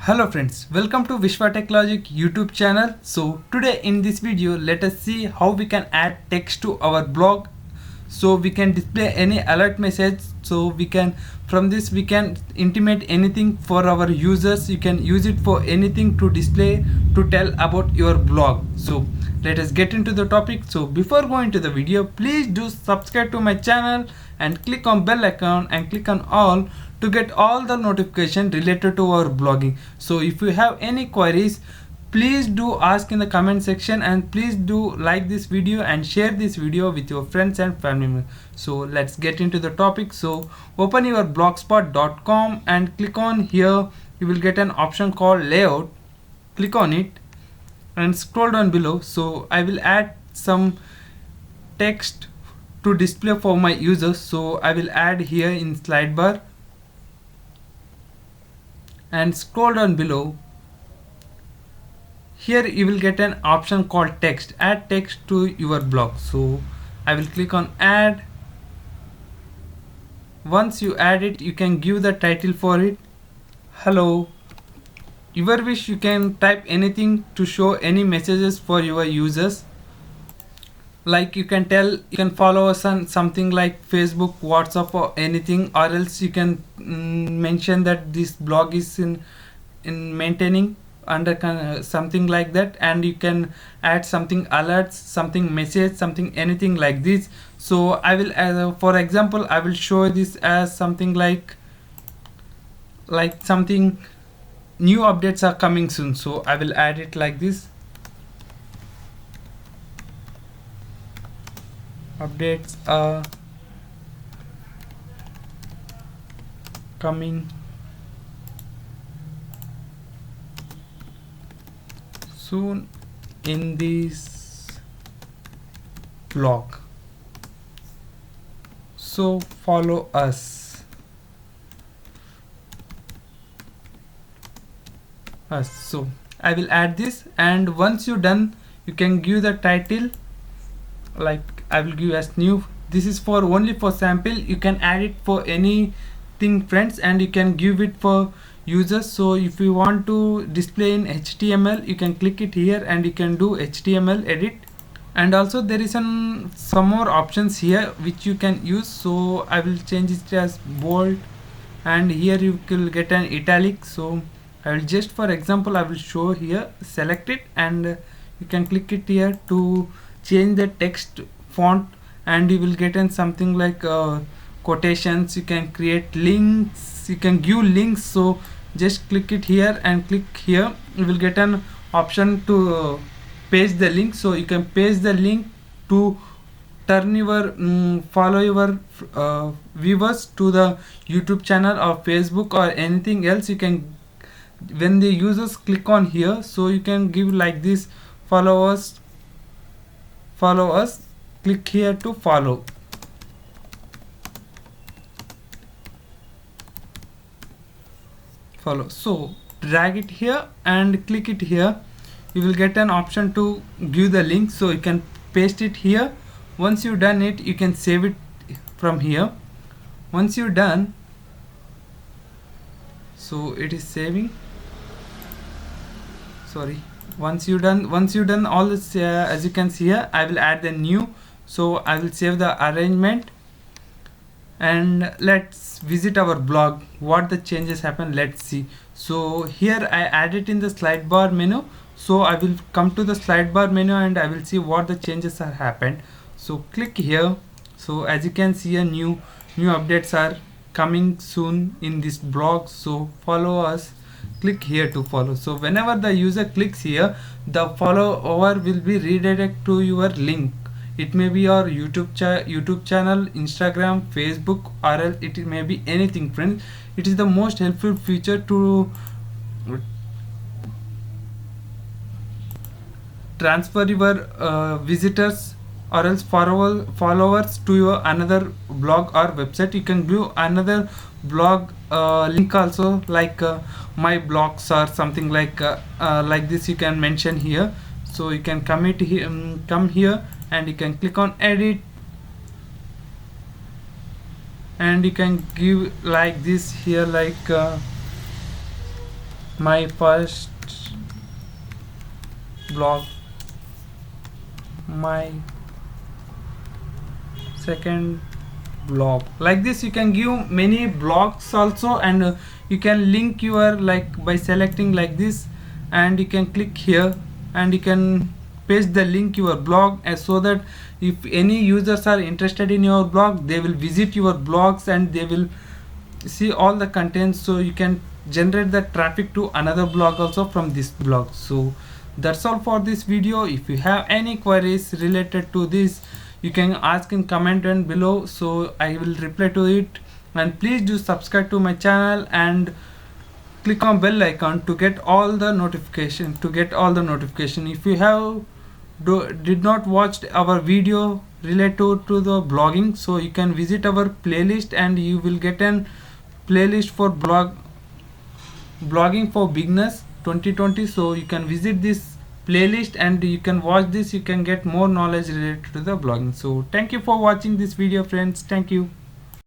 Hello friends, welcome to Vishwa Tech Logic YouTube channel. So today in this video, let us see how we can add text to our blog. So we can display any alert message. So we can, from this we can intimate anything for our users. You can use it for anything to display, to tell about your blog. So let us get into the topic. So before going to the video, please do subscribe to my channel and click on bell icon and click on all to get all the notification related to our blogging. So if you have any queries, please do ask in the comment section, and please do like this video and share this video with your friends and family members. So let's get into the topic. So open your blogspot.com and click on here. You will get an option called layout. Click on it and scroll down below. So I will add some text to display for my users. So I will add here in slide bar and scroll down below. Here you will get an option called text. Add text to your blog. So I will click on add. Once you add it, you can give the title for it. Hello. Your wish, you can type anything to show any messages for your users. Like you can follow us on something like Facebook, WhatsApp or anything, or else you can mention that this blog is in maintaining under something like that, and you can add something alerts, something message, something anything like this. So I will for example I will show this as something like something new updates are coming soon. So I will add it like this. Updates are coming soon in this blog, so follow us. So I will add this, and once you're done, you can give the title, like I will give as new. This is for only for sample. You can add it for anything friends, and you can give it for users. So if you want to display in HTML, you can click it here and you can do HTML edit. And also there is some more options here which you can use. So I will change it as bold, and here you will get an italic. So I will just, for example, I will show here, select it, and you can click it here to change the text font, and you will get in something like quotations. You can create links, you can give links. So just click it here and click here. You will get an option to paste the link. So you can paste the link to turn your follow your viewers to the YouTube channel or Facebook or anything else. You can, when the users click on here, so you can give like this, follow us, click here to follow. So drag it here and click it here. You will get an option to give the link. So you can paste it here. Once you done it, you can save it from here. Once you're done, so it is saving. Sorry. Once you done all this, as you can see here, I will add the new. So I will save the arrangement, and let's visit our blog. What the changes happen, let's see. So here I added in the slide bar menu. So I will come to the slide bar menu and I will see what the changes are happened. So click here. So as you can see, a new updates are coming soon in this blog. So follow us, click here to follow. So whenever the user clicks here, the follower will be redirected to your link. It may be your YouTube channel, Instagram, Facebook, or else it may be anything friends. It is the most helpful feature to transfer your visitors or else followers to your another blog or website. You can do another blog link also, like my blogs or something like this. You can mention here. So you can come here and you can click on edit, and you can give like this here, like my first blog, my second blog. Like this you can give many blogs also, and you can link your, like, by selecting like this, and you can click here and you can paste the link your blog, so that if any users are interested in your blog, they will visit your blogs and they will see all the contents, so you can generate the traffic to another blog also from this blog. So that's all for this video. If you have any queries related to this, you can ask in comment and below, so I will reply to it. And please do subscribe to my channel and click on bell icon to get all the notification, if you have did not watch our video related to the blogging, so you can visit our playlist and you will get an playlist for blogging for beginners 2020. So you can visit this playlist and you can watch this, you can get more knowledge related to the blogging. So thank you for watching this video, friends. Thank you.